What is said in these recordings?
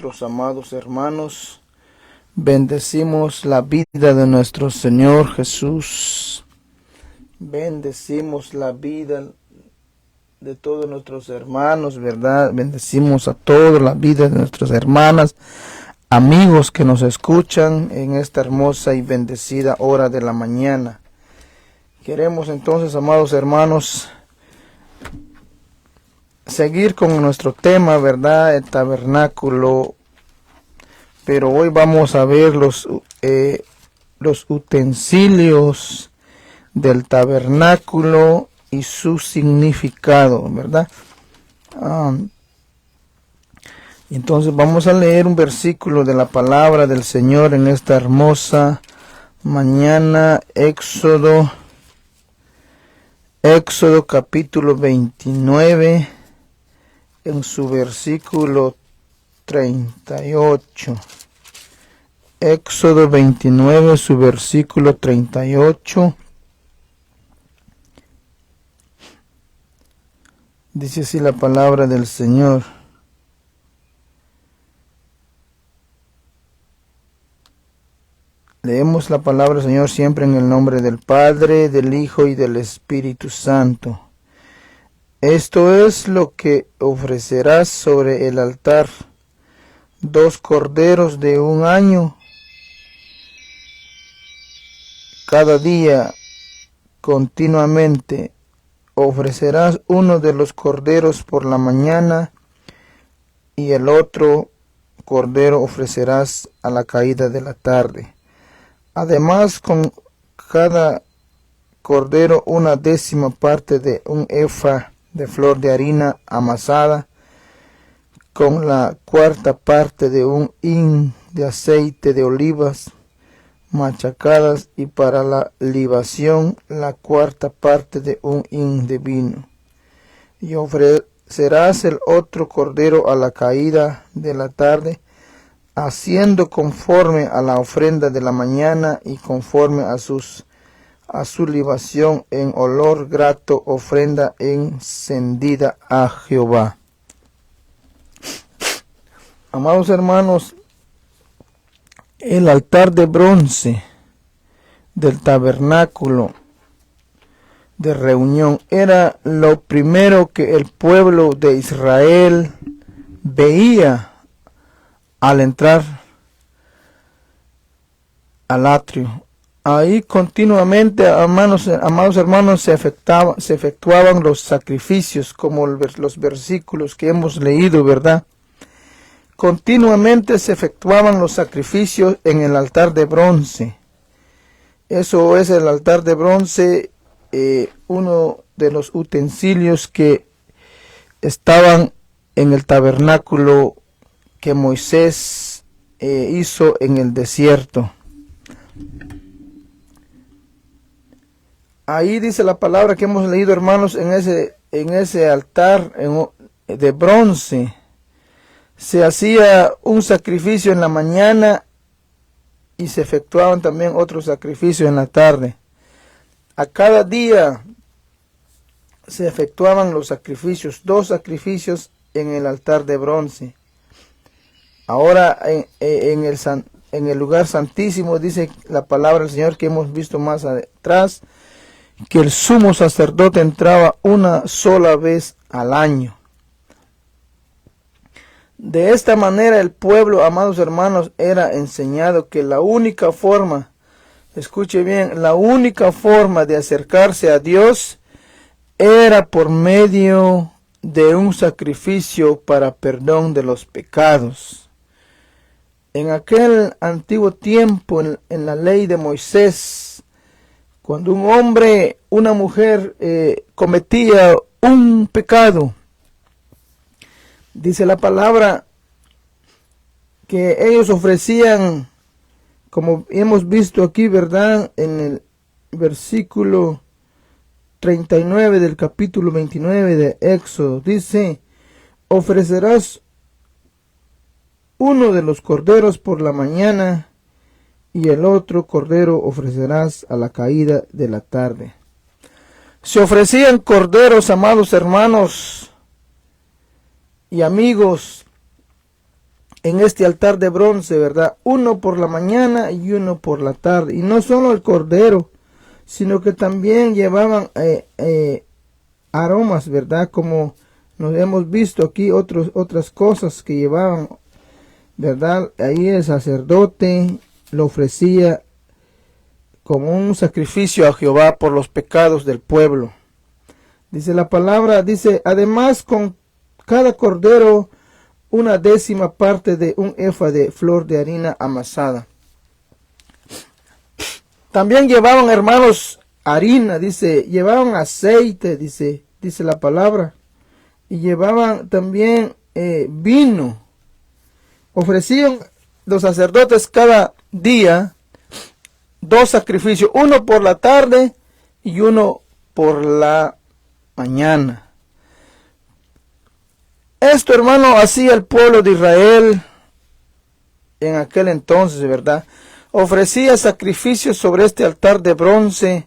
nosotros, amados hermanos. Bendecimos la vida de nuestro Señor Jesús. Bendecimos la vida de todos nuestros hermanos, ¿verdad? Bendecimos a toda la vida de nuestras hermanas, amigos que nos escuchan en esta hermosa y bendecida hora de la mañana. Queremos entonces, amados hermanos, seguir con nuestro tema, ¿verdad? El tabernáculo. Pero hoy vamos a ver los utensilios del tabernáculo y su significado, ¿verdad? Entonces vamos a leer un versículo de la palabra del Señor en esta hermosa mañana. Éxodo capítulo 29, en su versículo 38. Éxodo 29, su versículo 38. Dice así la palabra del Señor. Leemos la palabra del Señor siempre en el nombre del Padre, del Hijo y del Espíritu Santo. Esto es lo que ofrecerás sobre el altar: 2 corderos de 1 año, cada día continuamente. Ofrecerás uno de los corderos por la mañana y el otro cordero ofrecerás a la caída de la tarde. Además, con cada cordero 1/10 parte de un efa de flor de harina amasada, con la 1/4 parte de un hin de aceite de olivas machacadas, y para la libación la 1/4 parte de un hin de vino. Y ofrecerás el otro cordero a la caída de la tarde, haciendo conforme a la ofrenda de la mañana y conforme a su libación en olor grato, ofrenda encendida a Jehová. Amados hermanos, el altar de bronce del tabernáculo de reunión era lo primero que el pueblo de Israel veía al entrar al atrio. Ahí continuamente, amados hermanos, se efectuaban los sacrificios, como los versículos que hemos leído, ¿verdad? Continuamente se efectuaban los sacrificios en el altar de bronce. Eso es el altar de bronce, uno de los utensilios que estaban en el tabernáculo que Moisés hizo en el desierto. Ahí dice la palabra que hemos leído, hermanos, en ese altar de bronce se hacía un sacrificio en la mañana y se efectuaban también otros sacrificios en la tarde. A cada día se efectuaban los sacrificios, 2 sacrificios en el altar de bronce. Ahora en el lugar santísimo dice la palabra del Señor, que hemos visto más atrás, que el sumo sacerdote entraba una sola vez al año. De esta manera el pueblo, amados hermanos, era enseñado que la única forma, escuche bien, la única forma de acercarse a Dios era por medio de un sacrificio para perdón de los pecados. En aquel antiguo tiempo, en la ley de Moisés, cuando un hombre, una mujer cometía un pecado, dice la palabra que ellos ofrecían, como hemos visto aquí, ¿verdad? En el versículo 39 del capítulo 29 de Éxodo, dice: ofrecerás uno de los corderos por la mañana y el otro cordero ofrecerás a la caída de la tarde. Se ofrecían corderos, amados hermanos y amigos, en este altar de bronce, ¿verdad? Uno por la mañana y uno por la tarde. Y no solo el cordero, sino que también llevaban aromas, ¿verdad? Como nos hemos visto aquí, otras cosas que llevaban, ¿verdad? Ahí el sacerdote lo ofrecía como un sacrificio a Jehová por los pecados del pueblo. Dice la palabra, dice, además con cada cordero una décima parte de un efa de flor de harina amasada. También llevaban, hermanos, harina, dice, llevaban aceite, dice la palabra, y llevaban también vino. Ofrecían los sacerdotes cada día 2 sacrificios, uno por la tarde y uno por la mañana. Esto, hermano, hacía el pueblo de Israel en aquel entonces, ¿verdad? Ofrecía sacrificios sobre este altar de bronce.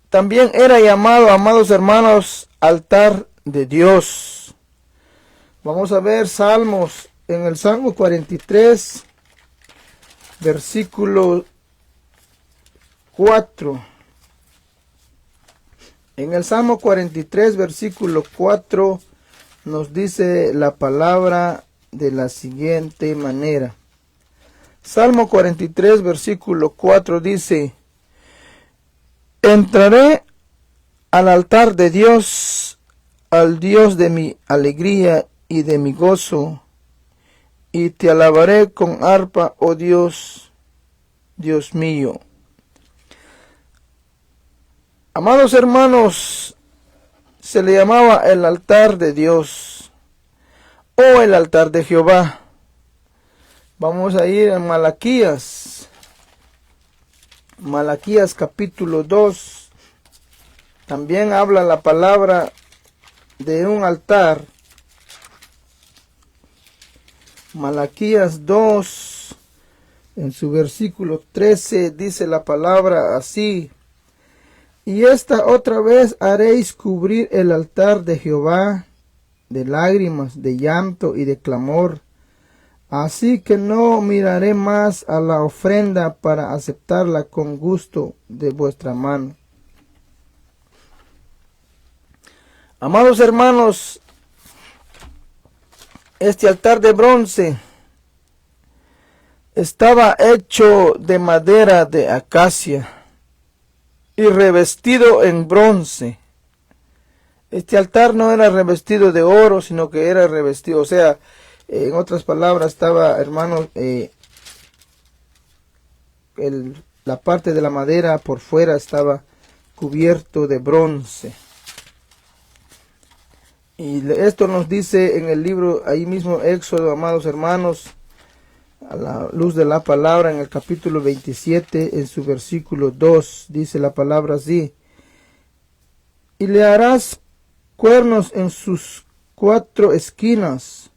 También era llamado, amados hermanos, altar de Dios. Vamos a ver Salmos, en el Salmo 43, versículo 4. En el Salmo 43, versículo 4, nos dice la palabra de la siguiente manera. Salmo 43, versículo 4 dice, entraré al altar de Dios, al Dios de mi alegría y de mi gozo, y te alabaré con arpa, oh Dios, Dios mío. Amados hermanos, se le llamaba el altar de Dios o el altar de Jehová. Vamos a ir a Malaquías. Malaquías capítulo 2. También habla la palabra de un altar. Malaquías 2, en su versículo 13, dice la palabra así. Y esta otra vez haréis cubrir el altar de Jehová de lágrimas, de llanto y de clamor. Así que no miraré más a la ofrenda para aceptarla con gusto de vuestra mano. Amados hermanos, este altar de bronce estaba hecho de madera de acacia y revestido en bronce. Este altar no era revestido de oro, sino que era revestido, o sea, en otras palabras, estaba, hermanos, la parte de la madera por fuera estaba cubierto de bronce. Y esto nos dice en el libro, ahí mismo, Éxodo, amados hermanos, a la luz de la palabra, en el capítulo 27, en su versículo 2, dice la palabra así: y le harás cuernos en sus 4 esquinas,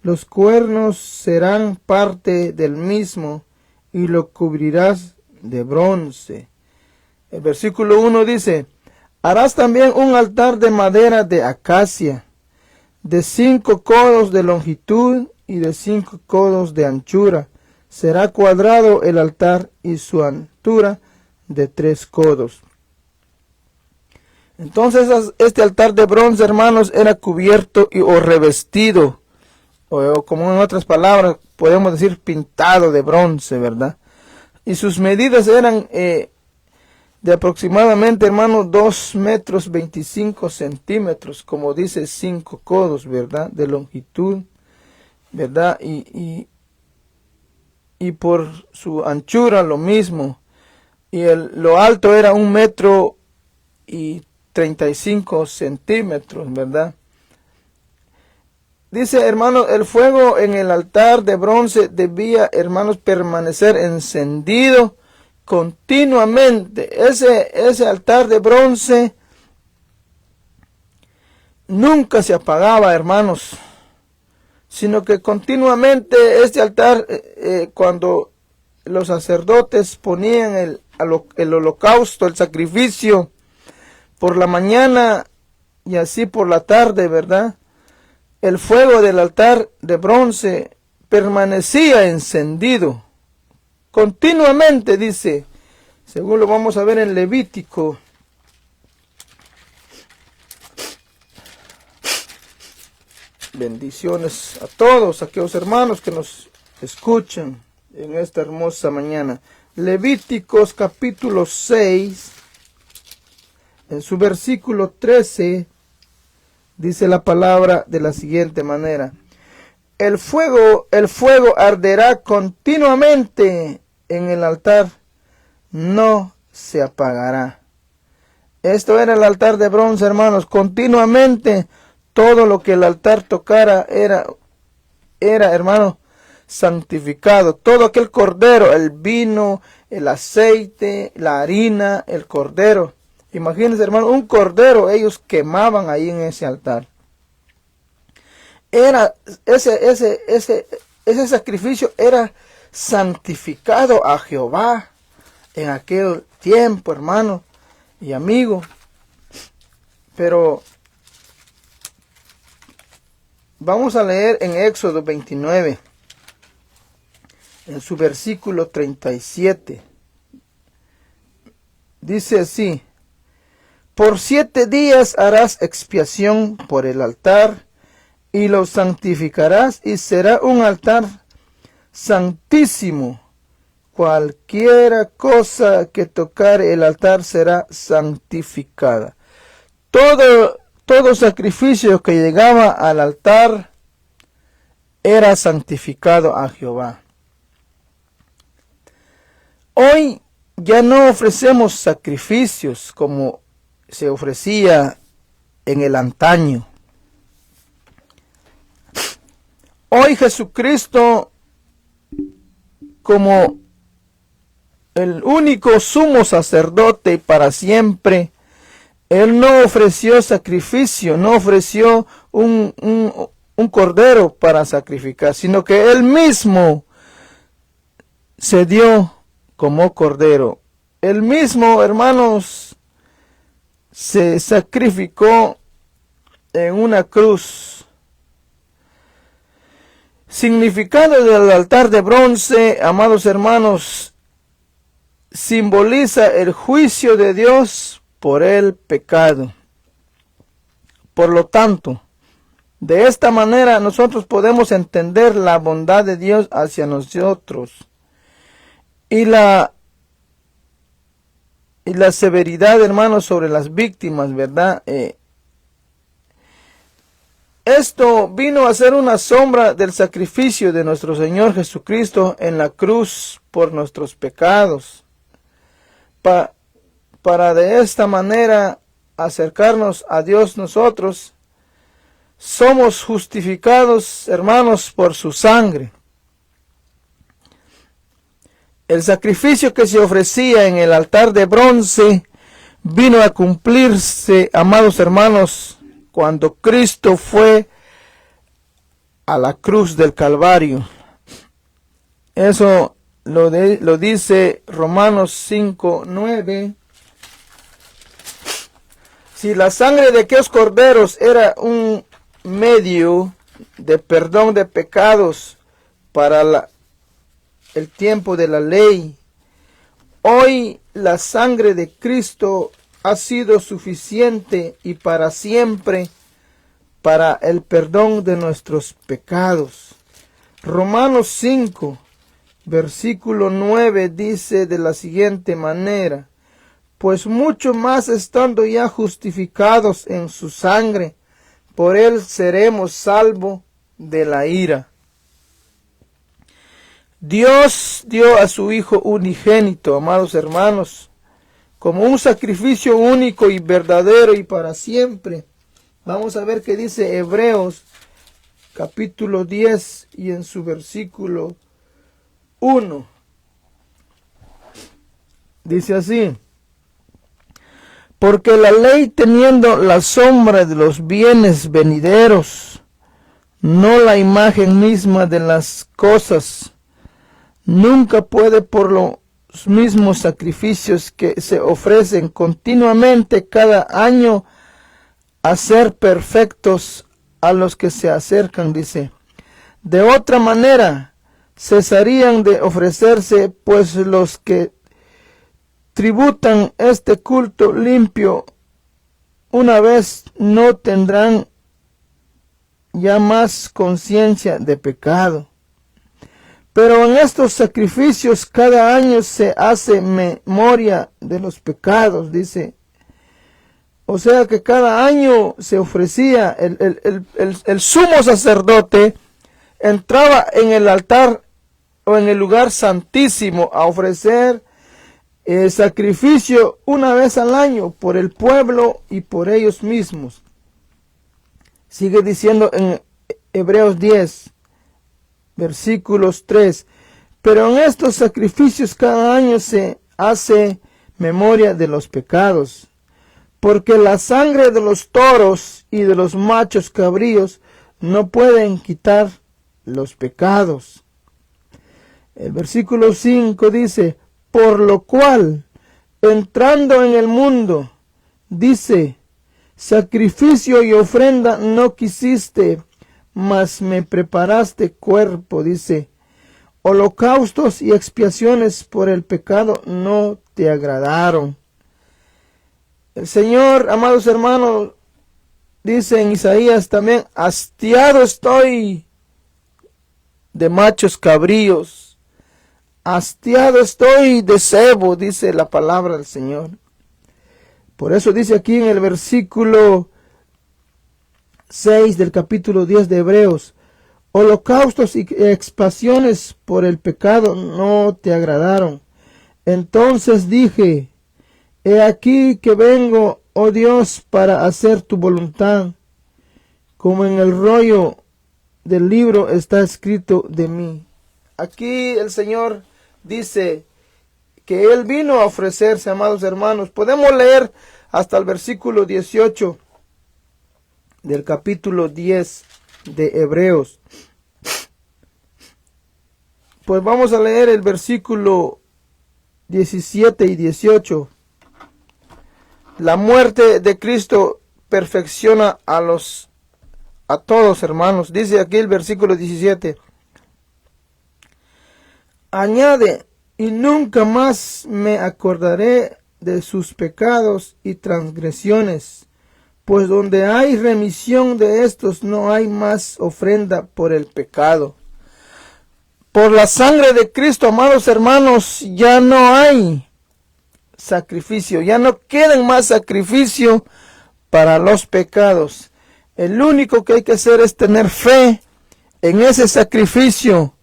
los cuernos serán parte del mismo, y lo cubrirás de bronce. El versículo 1 dice: harás también un altar de madera de acacia, de 5 codos de longitud y de 5 codos de anchura. Será cuadrado el altar y su altura de 3 codos. Entonces este altar de bronce, hermanos, era cubierto o revestido, o como en otras palabras podemos decir pintado de bronce, ¿verdad? Y sus medidas eran de aproximadamente, hermanos, 2 metros 25 centímetros, como dice 5 codos, ¿verdad? De longitud, ¿verdad? Y por su anchura lo mismo. Y lo alto era 1 metro y 35 centímetros, ¿verdad? Dice, hermanos, el fuego en el altar de bronce debía, hermanos, permanecer encendido continuamente. Ese altar de bronce nunca se apagaba, hermanos, sino que continuamente este altar, cuando los sacerdotes ponían el holocausto, el sacrificio, por la mañana y así por la tarde, ¿verdad? el fuego del altar de bronce permanecía encendido continuamente, dice, según lo vamos a ver en Levítico. Bendiciones a todos aquellos hermanos que nos escuchan en esta hermosa mañana. Levíticos capítulo 6, en su versículo 13, dice la palabra de la siguiente manera: el fuego arderá continuamente en el altar, no se apagará. Esto era el altar de bronce, hermanos. Continuamente todo lo que el altar tocara era, hermano, santificado. Todo aquel cordero, el vino, el aceite, la harina, el cordero. Imagínense, hermano, un cordero ellos quemaban ahí en ese altar. Era ese sacrificio era santificado a Jehová en aquel tiempo, hermano y amigo. Pero vamos a leer en Éxodo 29, en su versículo 37. Dice así: por 7 días harás expiación por el altar, y lo santificarás, y será un altar santísimo. Cualquiera cosa que tocare el altar será santificada. Todo sacrificio que llegaba al altar era santificado a Jehová. Hoy ya no ofrecemos sacrificios como se ofrecía en el antaño. Hoy Jesucristo, como el único sumo sacerdote para siempre, Él no ofreció sacrificio, no ofreció un cordero para sacrificar, sino que Él mismo se dio como cordero. Él mismo, hermanos, se sacrificó en una cruz. Significado del altar de bronce, amados hermanos, simboliza el juicio de Dios por el pecado. Por lo tanto, de esta manera nosotros podemos entender la bondad de Dios hacia nosotros y la severidad, hermanos, sobre las víctimas, ¿verdad? Esto vino a ser una sombra del sacrificio de nuestro Señor Jesucristo en la cruz por nuestros pecados, para de esta manera acercarnos a Dios. Nosotros somos justificados, hermanos, por su sangre. El sacrificio que se ofrecía en el altar de bronce vino a cumplirse, amados hermanos, cuando Cristo fue a la cruz del Calvario. Eso lo dice Romanos 5:9. Si la sangre de aquellos corderos era un medio de perdón de pecados para el tiempo de la ley, hoy la sangre de Cristo ha sido suficiente y para siempre para el perdón de nuestros pecados. Romanos 5, versículo 9 dice de la siguiente manera: pues mucho más estando ya justificados en su sangre, por él seremos salvos de la ira. Dios dio a su Hijo unigénito, amados hermanos, como un sacrificio único y verdadero y para siempre. Vamos a ver qué dice Hebreos capítulo 10 y en su versículo 1. Dice así: porque la ley, teniendo la sombra de los bienes venideros, no la imagen misma de las cosas, nunca puede por los mismos sacrificios que se ofrecen continuamente cada año hacer perfectos a los que se acercan, dice. De otra manera, cesarían de ofrecerse, pues los que tributan este culto limpio una vez no tendrán ya más conciencia de pecado. Pero en estos sacrificios cada año se hace memoria de los pecados, dice. O sea que cada año se ofrecía, el sumo sacerdote entraba en el altar o en el lugar santísimo a ofrecer sacrificio una vez al año por el pueblo y por ellos mismos. Sigue diciendo en Hebreos 10, versículos 3. Pero en estos sacrificios cada año se hace memoria de los pecados, porque la sangre de los toros y de los machos cabríos no pueden quitar los pecados. El versículo 5 dice, por lo cual, entrando en el mundo, dice, sacrificio y ofrenda no quisiste, mas me preparaste cuerpo, dice, holocaustos y expiaciones por el pecado no te agradaron. El Señor, amados hermanos, dice en Isaías también, hastiado estoy de machos cabríos, hastiado estoy de cebo, dice la palabra del Señor. Por eso dice aquí en el versículo 6 del capítulo 10 de Hebreos, holocaustos y expiaciones por el pecado no te agradaron. Entonces dije, he aquí que vengo, oh Dios, para hacer tu voluntad, como en el rollo del libro está escrito de mí. Aquí el Señor dice que Él vino a ofrecerse, amados hermanos. Podemos leer hasta el versículo 18 del capítulo 10 de Hebreos. Pues vamos a leer el versículo 17 y 18. La muerte de Cristo perfecciona a todos, hermanos. Dice aquí el versículo 17. Añade, y nunca más me acordaré de sus pecados y transgresiones, pues donde hay remisión de estos no hay más ofrenda por el pecado. Por la sangre de Cristo, amados hermanos, ya no hay sacrificio, ya no queden más sacrificio para los pecados. El único que hay que hacer es tener fe en ese sacrificio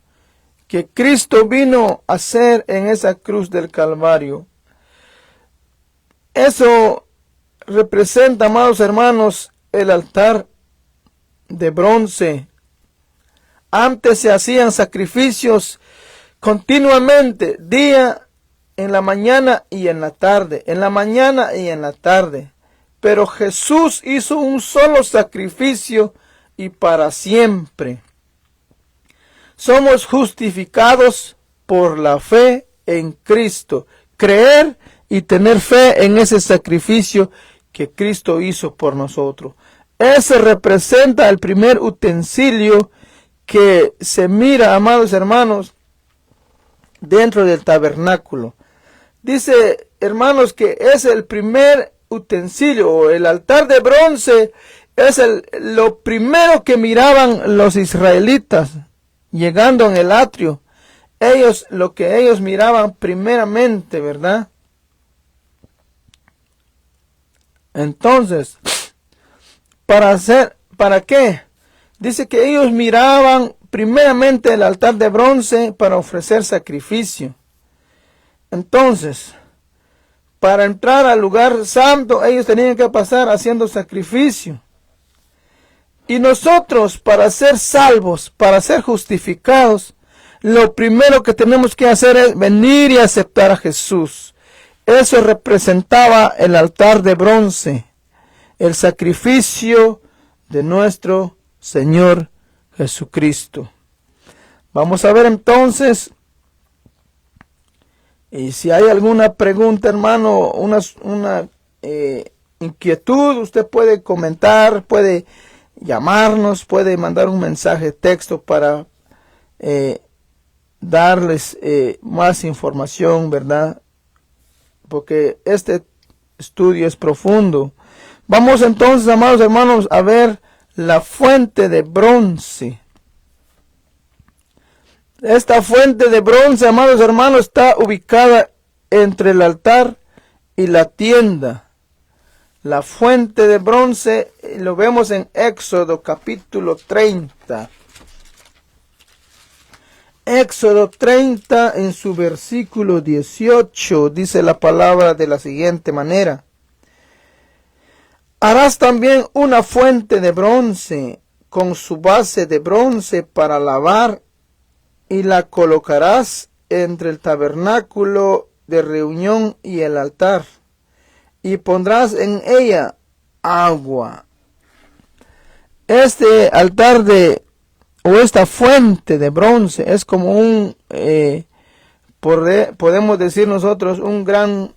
que Cristo vino a hacer en esa cruz del Calvario. Eso representa, amados hermanos, el altar de bronce. Antes se hacían sacrificios continuamente, día en la mañana y en la tarde, en la mañana y en la tarde. Pero Jesús hizo un solo sacrificio y para siempre. Somos justificados por la fe en Cristo. Creer y tener fe en ese sacrificio que Cristo hizo por nosotros. Ese representa el primer utensilio que se mira, amados hermanos, dentro del tabernáculo. Dice, hermanos, que es el primer utensilio, o el altar de bronce, es lo primero que miraban los israelitas llegando en el atrio. Lo que ellos miraban primeramente, ¿verdad? Entonces, ¿para qué? Dice que ellos miraban primeramente el altar de bronce para ofrecer sacrificio. Entonces, para entrar al lugar santo, ellos tenían que pasar haciendo sacrificio. Y nosotros, para ser salvos, para ser justificados, lo primero que tenemos que hacer es venir y aceptar a Jesús. Eso representaba el altar de bronce, el sacrificio de nuestro Señor Jesucristo. Vamos a ver entonces, y si hay alguna pregunta, hermano, una inquietud, usted puede comentar, puede llamarnos, puede mandar un mensaje de texto para darles más información, ¿verdad? Porque este estudio es profundo. Vamos entonces, amados hermanos, a ver la fuente de bronce. Esta fuente de bronce, amados hermanos, está ubicada entre el altar y la tienda. La fuente de bronce lo vemos en Éxodo capítulo 30. Éxodo 30 en su versículo 18 dice la palabra de la siguiente manera. Harás también una fuente de bronce con su base de bronce para lavar y la colocarás entre el tabernáculo de reunión y el altar y pondrás en ella agua. Este altar o esta fuente de bronce es como un, podemos decir nosotros, un gran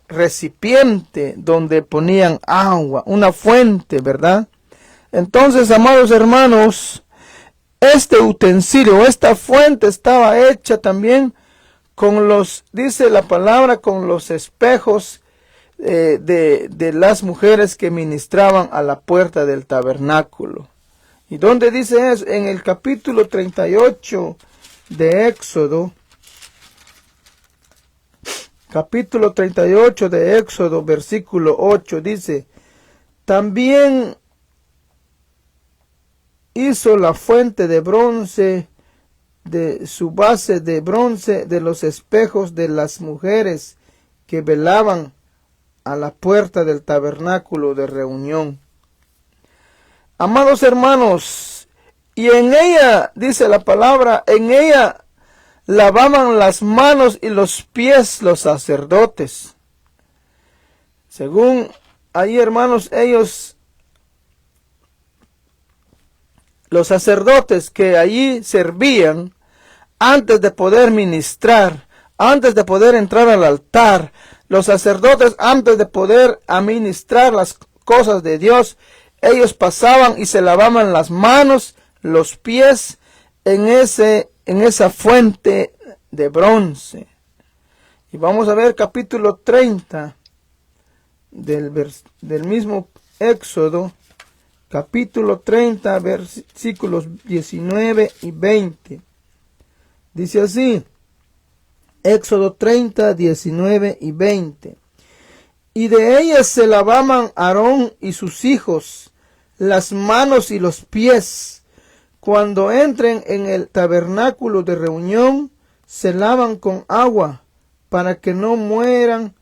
recipiente donde ponían agua, una fuente, ¿verdad? Entonces, amados hermanos, este utensilio, esta fuente estaba hecha también con dice la palabra, con los espejos de las mujeres que ministraban a la puerta del tabernáculo. ¿Y dónde dice eso? En el capítulo 38 de Éxodo. Capítulo 38 de Éxodo, versículo 8, dice, también hizo la fuente de bronce de su base de bronce de los espejos de las mujeres que velaban a la puerta del tabernáculo de reunión. Amados hermanos, y en ella, dice la palabra, en ella lavaban las manos y los pies los sacerdotes. Según ahí, hermanos, los sacerdotes que allí servían, antes de poder ministrar, antes de poder entrar al altar, los sacerdotes antes de poder administrar las cosas de Dios, ellos pasaban y se lavaban las manos, los pies en esa fuente de bronce. Y vamos a ver capítulo 30 del mismo Éxodo, capítulo 30, versículos 19 y 20. Dice así, Éxodo 30, 19 y 20. Y de ellas se lavaban Aarón y sus hijos las manos y los pies. Cuando entren en el tabernáculo de reunión, se lavan con agua para que no mueran.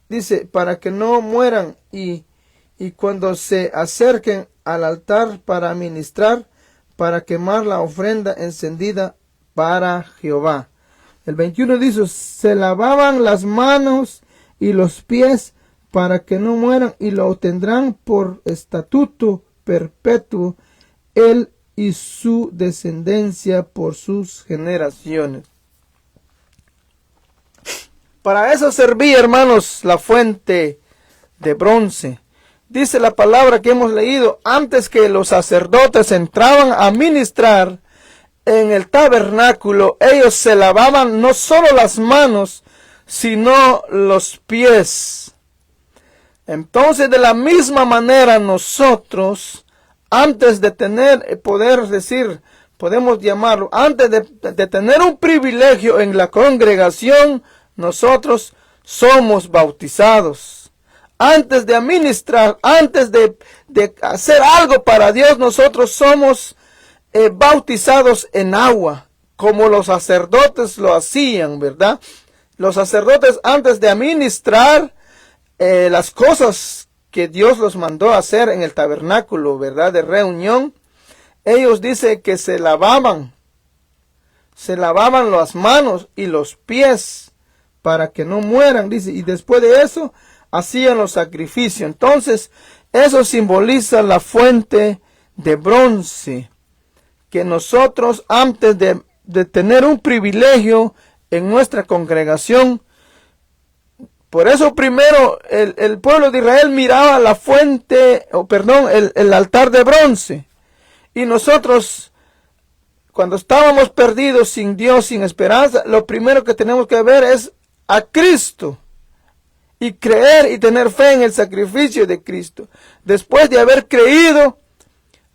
Dice, para que no mueran. Y cuando se acerquen al altar para ministrar, para quemar la ofrenda encendida para Jehová. El 21 dice, se lavaban las manos y los pies para que no mueran, y lo tendrán por estatuto perpetuo él y su descendencia por sus generaciones. Para eso servía, hermanos, la fuente de bronce. Dice la palabra que hemos leído, antes que los sacerdotes entraban a ministrar en el tabernáculo, ellos se lavaban no solo las manos, sino los pies. Entonces, de la misma manera, nosotros, antes de podemos llamarlo, antes de tener un privilegio en la congregación, nosotros somos bautizados. Antes de administrar, antes de hacer algo para Dios, nosotros somos bautizados en agua, como los sacerdotes lo hacían, ¿verdad? Los sacerdotes, antes de administrar las cosas que Dios los mandó a hacer en el tabernáculo, ¿verdad?, de reunión, ellos dicen que se lavaban las manos y los pies para que no mueran, dice, y después de eso hacían los sacrificios. Entonces, eso simboliza la fuente de bronce, que nosotros, antes de tener un privilegio en nuestra congregación, Por eso primero el pueblo de Israel miraba la fuente, el altar de bronce. Y nosotros, cuando estábamos perdidos, sin Dios, sin esperanza, lo primero que tenemos que ver es a Cristo. Y creer y tener fe en el sacrificio de Cristo. Después de haber creído,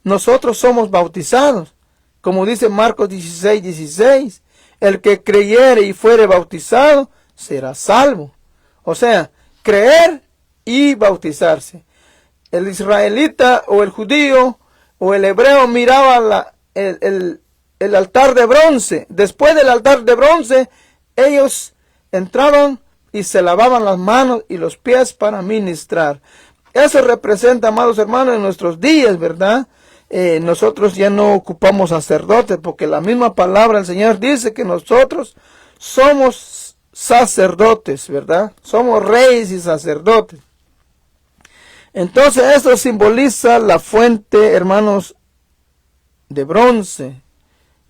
nosotros somos bautizados. Como dice Marcos 16:16, el que creyere y fuere bautizado, será salvo. O sea, creer y bautizarse. El israelita o el judío o el hebreo miraba el altar de bronce. Después del altar de bronce, ellos entraban y se lavaban las manos y los pies para ministrar. Eso representa, amados hermanos, en nuestros días, ¿verdad? Nosotros ya no ocupamos sacerdotes, porque la misma palabra del Señor dice que nosotros somos sacerdotes, ¿verdad? Somos reyes y sacerdotes. Entonces esto simboliza la fuente, hermanos, de bronce,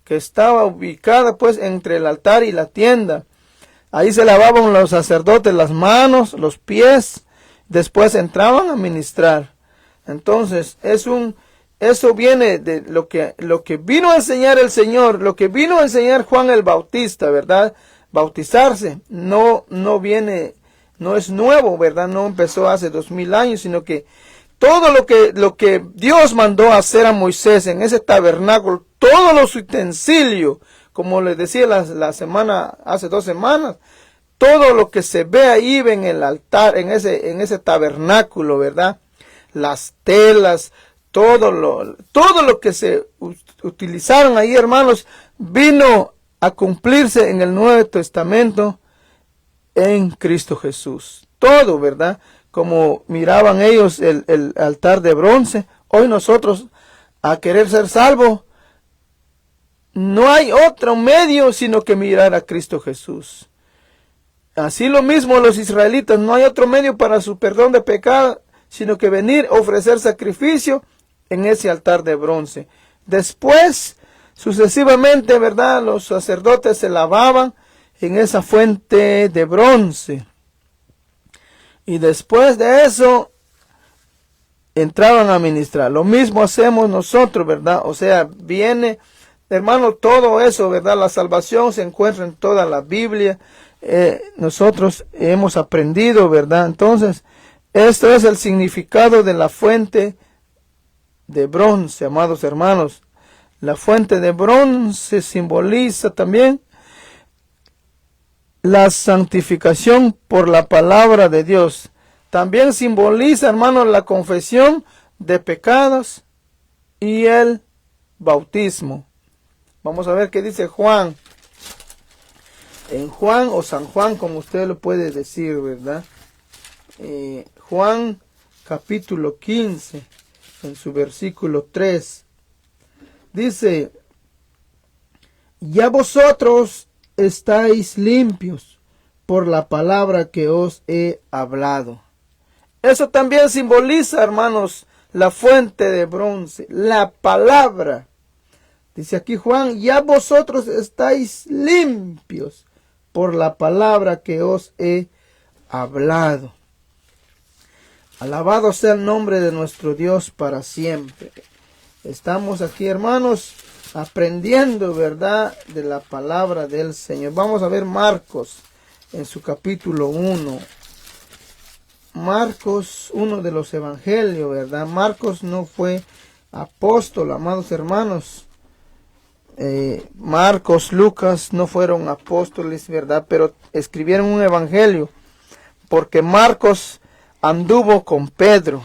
que estaba ubicada pues entre el altar y la tienda. Ahí se lavaban los sacerdotes las manos, los pies, después entraban a ministrar. Entonces eso viene de lo que vino a enseñar el Señor, lo que vino a enseñar Juan el Bautista, ¿verdad? Bautizarse no es nuevo, ¿verdad? No empezó hace 2000 años, sino que todo lo que Dios mandó a hacer a Moisés en ese tabernáculo, todos los utensilios, como les decía hace 2 semanas, todo lo que se ve ahí en el altar, en ese tabernáculo, ¿verdad? Las telas, todo lo que se utilizaron ahí, hermanos, vino a cumplirse en el Nuevo Testamento en Cristo Jesús. Todo, ¿verdad? Como miraban ellos el altar de bronce, hoy nosotros, a querer ser salvos, no hay otro medio sino que mirar a Cristo Jesús. Así lo mismo los israelitas, no hay otro medio para su perdón de pecado, sino que venir a ofrecer sacrificio en ese altar de bronce. Después, sucesivamente, ¿verdad? Los sacerdotes se lavaban en esa fuente de bronce. Y después de eso, entraban a ministrar. Lo mismo hacemos nosotros, ¿verdad? O sea, viene, hermano, todo eso, ¿verdad? La salvación se encuentra en toda la Biblia. Nosotros hemos aprendido, ¿verdad? Entonces, esto es el significado de la fuente de bronce, amados hermanos. La fuente de bronce simboliza también la santificación por la palabra de Dios. También simboliza, hermanos, la confesión de pecados y el bautismo. Vamos a ver qué dice Juan. En Juan o San Juan, como usted lo puede decir, ¿verdad? Juan capítulo 15, en su versículo 3. Dice: ya vosotros estáis limpios por la palabra que os he hablado. Eso también simboliza, hermanos, la fuente de bronce, la palabra. Dice aquí Juan: ya vosotros estáis limpios por la palabra que os he hablado. Alabado sea el nombre de nuestro Dios para siempre. Estamos aquí, hermanos, aprendiendo, ¿verdad?, de la palabra del Señor. Vamos a ver Marcos en su capítulo 1. Marcos, uno de los evangelios, ¿verdad? Marcos no fue apóstol, amados hermanos. Marcos, Lucas no fueron apóstoles, ¿verdad? Pero escribieron un evangelio porque Marcos anduvo con Pedro.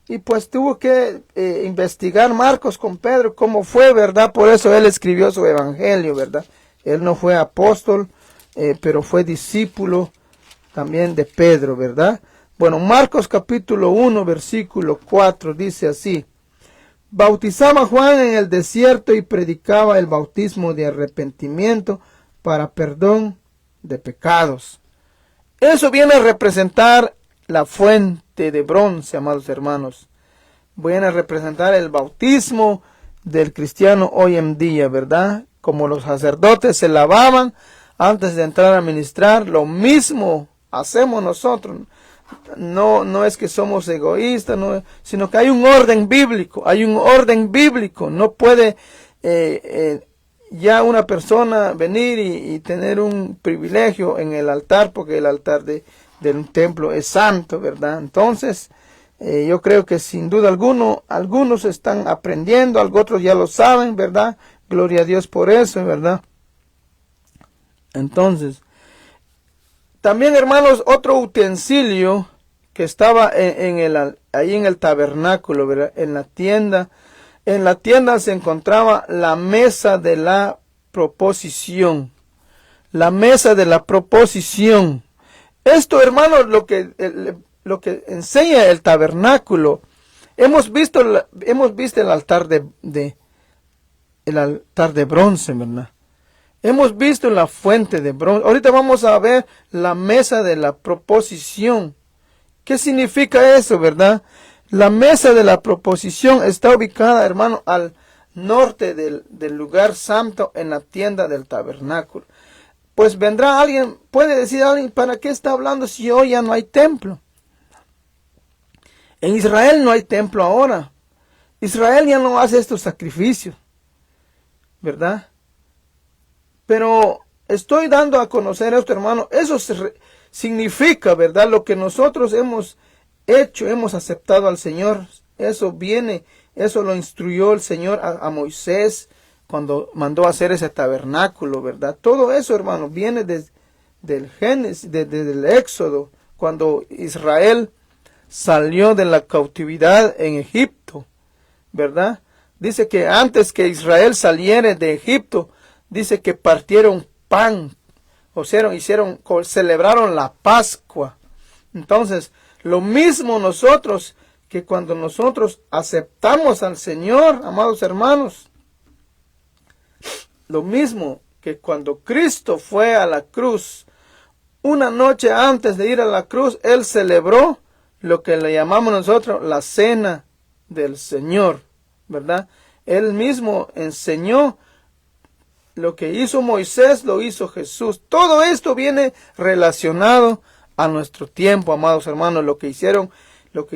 Y pues tuvo que investigar Marcos con Pedro cómo fue, ¿verdad? Por eso él escribió su evangelio, ¿verdad? Él no fue apóstol, pero fue discípulo también de Pedro, ¿verdad? Bueno, Marcos capítulo 1, versículo 4 dice así: bautizaba Juan en el desierto y predicaba el bautismo de arrepentimiento para perdón de pecados. Eso viene a representar la fuente de bronce, amados hermanos. Viene a representar el bautismo del cristiano hoy en día, ¿verdad? Como los sacerdotes se lavaban antes de entrar a ministrar, lo mismo hacemos nosotros. No es que somos egoístas, no, sino que hay un orden bíblico, No puede ya una persona venir y tener un privilegio en el altar, porque el altar de un templo es santo, ¿verdad? Entonces, yo creo que sin duda algunos están aprendiendo, otros ya lo saben, ¿verdad? Gloria a Dios por eso, ¿verdad? Entonces, también, hermanos, otro utensilio que estaba ahí en el tabernáculo, ¿verdad? En la tienda se encontraba la mesa de la proposición. La mesa de la proposición. Esto, hermanos, lo que enseña el tabernáculo. Hemos visto el altar el altar de bronce, ¿verdad? Hemos visto la fuente de bronce. Ahorita vamos a ver la mesa de la proposición. ¿Qué significa eso, verdad? La mesa de la proposición está ubicada, hermano, al norte del lugar santo, en la tienda del tabernáculo. Pues vendrá alguien, puede decir alguien, ¿para qué está hablando si hoy ya no hay templo? En Israel no hay templo ahora. Israel ya no hace estos sacrificios, ¿verdad? Pero estoy dando a conocer esto, hermano. Eso significa, ¿verdad? Lo que nosotros hemos hecho, hemos aceptado al Señor. Eso lo instruyó el Señor a Moisés cuando mandó a hacer ese tabernáculo, ¿verdad? Todo eso, hermano, viene del Génesis, desde el Éxodo, cuando Israel salió de la cautividad en Egipto, ¿verdad? Dice que antes que Israel saliera de Egipto, dice que partieron pan, celebraron la Pascua. Entonces, lo mismo nosotros, que cuando nosotros aceptamos al Señor, amados hermanos, lo mismo que cuando Cristo fue a la cruz, una noche antes de ir a la cruz, Él celebró lo que le llamamos nosotros la cena del Señor, ¿verdad? Él mismo enseñó. Lo que hizo Moisés, lo hizo Jesús. Todo esto viene relacionado a nuestro tiempo, amados hermanos. Lo que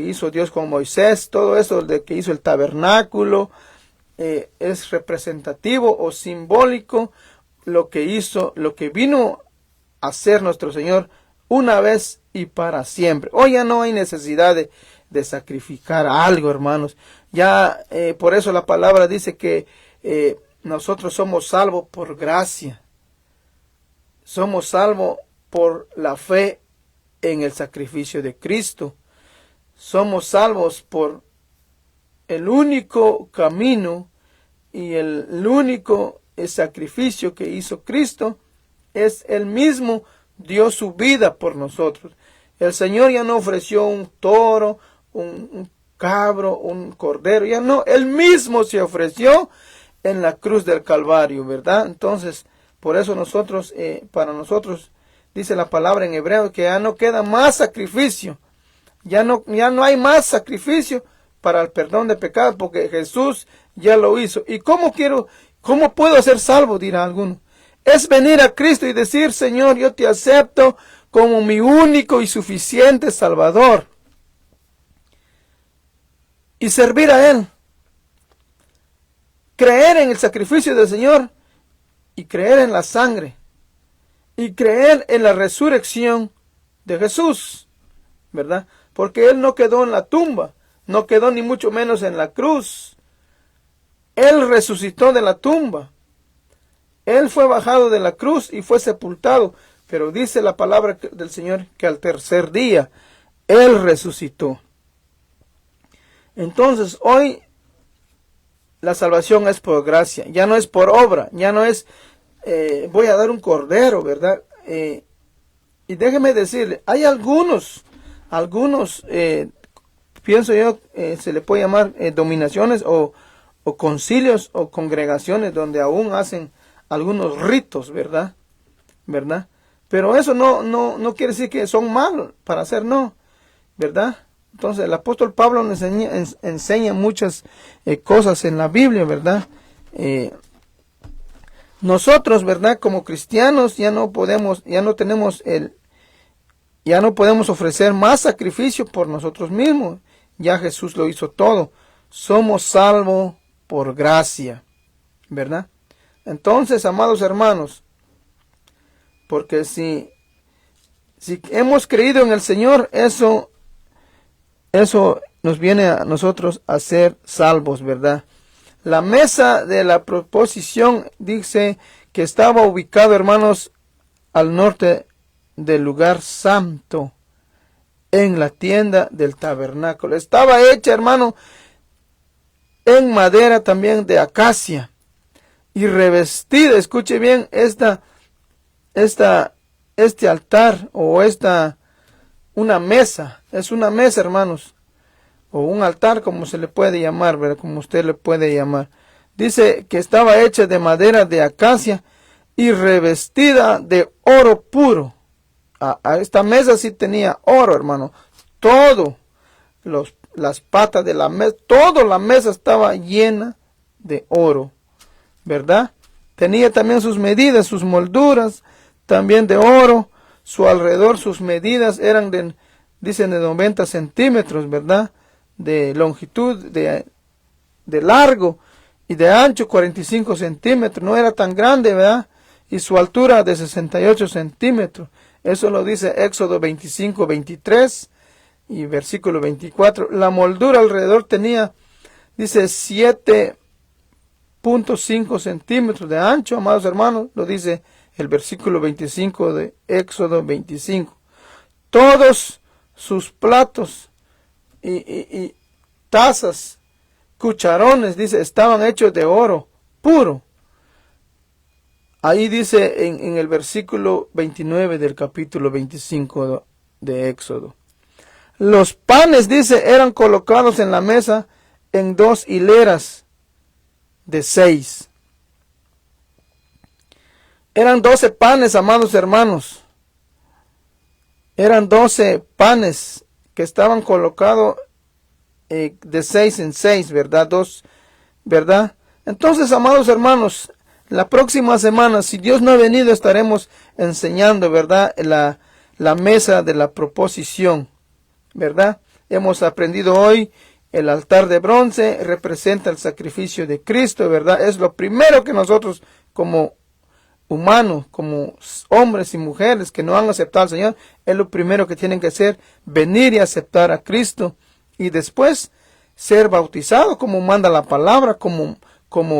hizo Dios con Moisés, todo eso de que hizo el tabernáculo, es representativo o simbólico lo que vino a hacer nuestro Señor una vez y para siempre. Hoy ya no hay necesidad de sacrificar algo, hermanos. Ya por eso la palabra dice que nosotros somos salvos por gracia. Somos salvos por la fe en el sacrificio de Cristo. Somos salvos por el único camino y el único sacrificio que hizo Cristo. Es Él mismo, dio su vida por nosotros. El Señor ya no ofreció un toro, un cabro, un cordero. Ya no, Él mismo se ofreció en la cruz del Calvario, ¿verdad? Entonces, por eso para nosotros, dice la palabra en hebreo, que ya no queda más sacrificio. Ya no hay más sacrificio para el perdón de pecados, porque Jesús ya lo hizo. ¿Y cómo puedo ser salvo? Dirá alguno. Es venir a Cristo y decir: Señor, yo te acepto como mi único y suficiente Salvador. Y servir a Él. Creer en el sacrificio del Señor y creer en la sangre y creer en la resurrección de Jesús, ¿verdad? Porque Él no quedó en la tumba, no quedó ni mucho menos en la cruz. Él resucitó de la tumba. Él fue bajado de la cruz y fue sepultado, pero dice la palabra del Señor que al tercer día Él resucitó. Entonces hoy la salvación es por gracia, ya no es por obra, ya no es voy a dar un cordero, ¿verdad? Y déjeme decirle, hay algunos, pienso yo, se le puede llamar dominaciones o concilios o congregaciones donde aún hacen algunos ritos, ¿verdad? Pero eso no quiere decir que son malos para hacer, no, ¿verdad? Entonces el apóstol Pablo nos enseña muchas cosas en la Biblia, ¿verdad? Nosotros, ¿verdad? Como cristianos ya no tenemos Ya no podemos ofrecer más sacrificio por nosotros mismos. Ya Jesús lo hizo todo. Somos salvos por gracia, ¿verdad? Entonces, amados hermanos, porque si hemos creído en el Señor, eso nos viene a nosotros a ser salvos, ¿verdad? La mesa de la proposición dice que estaba ubicado, hermanos, al norte del lugar santo, en la tienda del tabernáculo. Estaba hecha, hermano, en madera también de acacia y revestida, escuche bien, este altar o una mesa, es una mesa, hermanos, o un altar, como se le puede llamar, ¿verdad? Como usted le puede llamar. Dice que estaba hecha de madera de acacia y revestida de oro puro. A esta mesa sí tenía oro, hermano. Todo, las patas de la mesa, toda la mesa estaba llena de oro, ¿verdad? Tenía también sus medidas, sus molduras, también de oro. Su alrededor, sus medidas eran dicen de 90 centímetros, ¿verdad? De longitud, de largo y de ancho 45 centímetros. No era tan grande, ¿verdad? Y su altura de 68 centímetros. Eso lo dice Éxodo 25, 23 y versículo 24. La moldura alrededor tenía, dice, 7.5 centímetros de ancho, amados hermanos. Lo dice el versículo 25 de Éxodo 25. Todos sus platos y tazas, cucharones, dice, estaban hechos de oro puro. Ahí dice en el versículo 29 del capítulo 25 de Éxodo. Los panes, dice, eran colocados en la mesa en 2 hileras de 6. Eran 12 panes, amados hermanos. Eran 12 panes que estaban colocados de 6 en 6, ¿verdad? 2, ¿verdad? Entonces, amados hermanos, la próxima semana, si Dios no ha venido, estaremos enseñando, ¿verdad? La mesa de la proposición, ¿verdad? Hemos aprendido hoy el altar de bronce representa el sacrificio de Cristo, ¿verdad? Es lo primero que nosotros como humanos, como hombres y mujeres que no han aceptado al Señor, es lo primero que tienen que hacer, venir y aceptar a Cristo y después ser bautizados como manda la palabra, como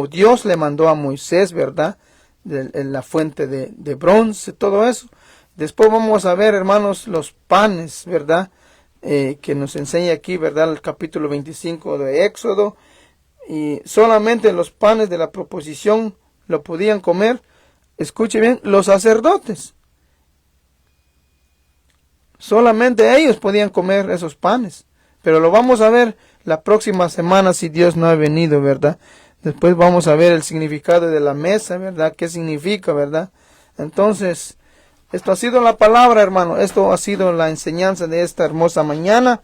Dios le mandó a Moisés, ¿verdad? En la fuente de bronce, todo eso. Después vamos a ver, hermanos, los panes, ¿verdad? Que nos enseña aquí, ¿verdad? El capítulo 25 de Éxodo. Y solamente los panes de la proposición lo podían comer, escuche bien, los sacerdotes. Solamente ellos podían comer esos panes. Pero lo vamos a ver la próxima semana si Dios no ha venido, ¿verdad? Después vamos a ver el significado de la mesa, ¿verdad? ¿Qué significa, verdad? Entonces, esto ha sido la palabra, hermano. Esto ha sido la enseñanza de esta hermosa mañana.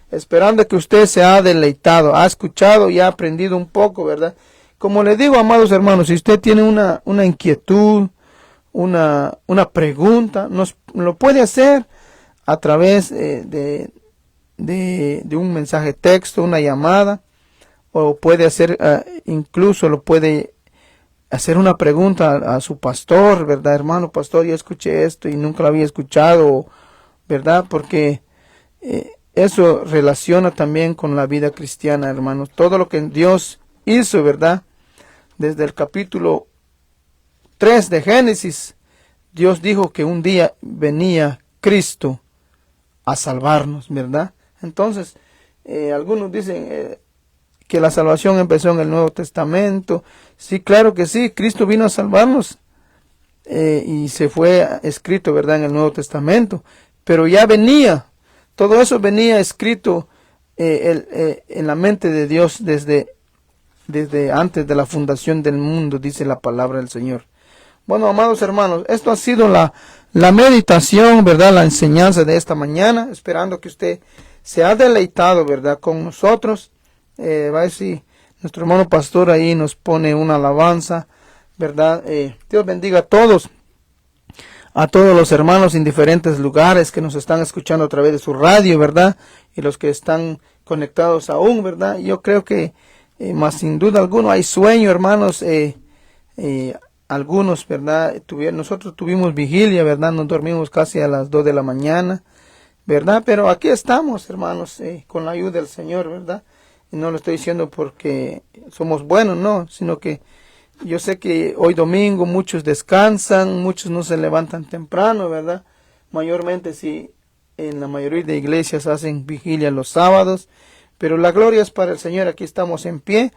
Esperando que usted se ha deleitado, ha escuchado y ha aprendido un poco, ¿verdad? Como le digo, amados hermanos, si usted tiene una inquietud, una pregunta, lo puede hacer a través de un mensaje texto, una llamada, o puede hacer, incluso lo puede hacer una pregunta a su pastor, ¿verdad? Hermano pastor, yo escuché esto y nunca lo había escuchado, ¿verdad? Porque eso relaciona también con la vida cristiana, hermanos. Todo lo que Dios hizo, ¿verdad? Desde el capítulo 3 de Génesis, Dios dijo que un día venía Cristo a salvarnos, ¿verdad? Entonces, algunos dicen que la salvación empezó en el Nuevo Testamento. Sí, claro que sí, Cristo vino a salvarnos y se fue escrito, ¿verdad? En el Nuevo Testamento, pero ya venía, todo eso venía escrito en la mente de Dios desde antes de la fundación del mundo, dice la palabra del Señor. Bueno, amados hermanos, esto ha sido la meditación, ¿verdad? La enseñanza de esta mañana, esperando que usted se ha deleitado, ¿verdad? Con nosotros. Va a ver si nuestro hermano pastor ahí nos pone una alabanza, ¿verdad? Dios bendiga a todos. a todos los hermanos en diferentes lugares que nos están escuchando a través de su radio, ¿verdad? Y los que están conectados aún, ¿verdad? Yo creo que más sin duda alguno hay sueño, hermanos, algunos, ¿verdad? Nosotros tuvimos vigilia, ¿verdad? Nos dormimos casi a las 2 de la mañana, ¿verdad? Pero aquí estamos, hermanos, con la ayuda del Señor, ¿verdad? Y no lo estoy diciendo porque somos buenos, no, sino que yo sé que hoy domingo muchos descansan, muchos no se levantan temprano, ¿verdad? Mayormente sí, en la mayoría de iglesias hacen vigilia los sábados, pero la gloria es para el Señor. Aquí estamos en pie.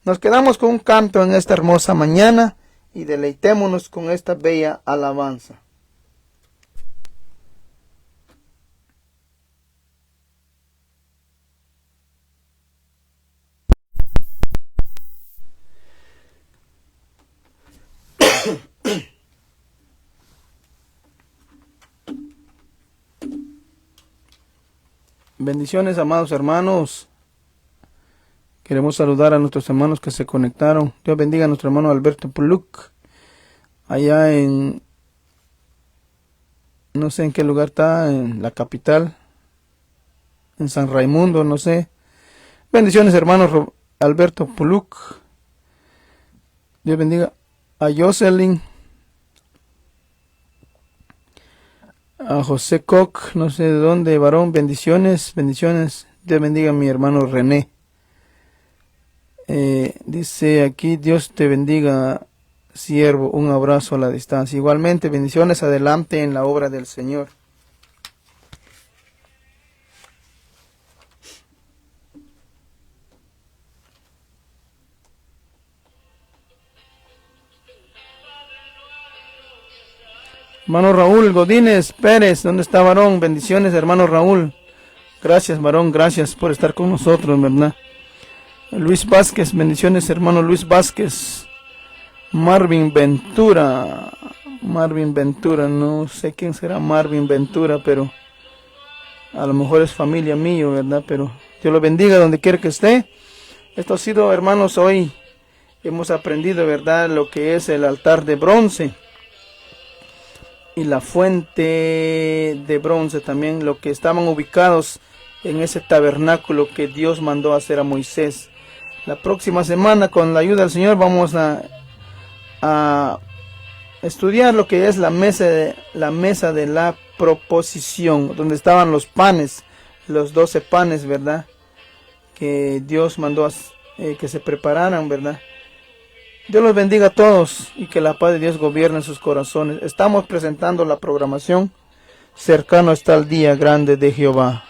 Nos quedamos con un canto en esta hermosa mañana y deleitémonos con esta bella alabanza. Bendiciones, amados hermanos. Queremos saludar a nuestros hermanos que se conectaron. Dios bendiga a nuestro hermano Alberto Puluc, allá en, no sé en qué lugar está, en la capital, en San Raimundo, no sé. Bendiciones, hermanos Alberto Puluc. Dios bendiga a Jocelyn, a José Koch, no sé de dónde, varón. Bendiciones, bendiciones. Dios bendiga a mi hermano René. Dice aquí, Dios te bendiga, siervo, un abrazo a la distancia. Igualmente, bendiciones, adelante en la obra del Señor. Hermano Raúl Godínez Pérez, ¿dónde está, varón? Bendiciones, hermano Raúl. Gracias, varón, gracias por estar con nosotros, ¿verdad? Luis Vázquez, bendiciones, hermano Luis Vázquez. Marvin Ventura, no sé quién será Marvin Ventura, pero a lo mejor es familia mío, ¿verdad? Pero Dios lo bendiga donde quiera que esté. Esto ha sido, hermanos, hoy hemos aprendido, ¿verdad?, lo que es el altar de bronce y la fuente de bronce también, lo que estaban ubicados en ese tabernáculo que Dios mandó hacer a Moisés. La próxima semana, con la ayuda del Señor, vamos a estudiar lo que es la mesa de la proposición, donde estaban los panes, los 12 panes, ¿verdad?, que Dios mandó que se prepararan, ¿verdad? Dios los bendiga a todos y que la paz de Dios gobierne sus corazones. Estamos presentando la programación. Cercano está el día grande de Jehová.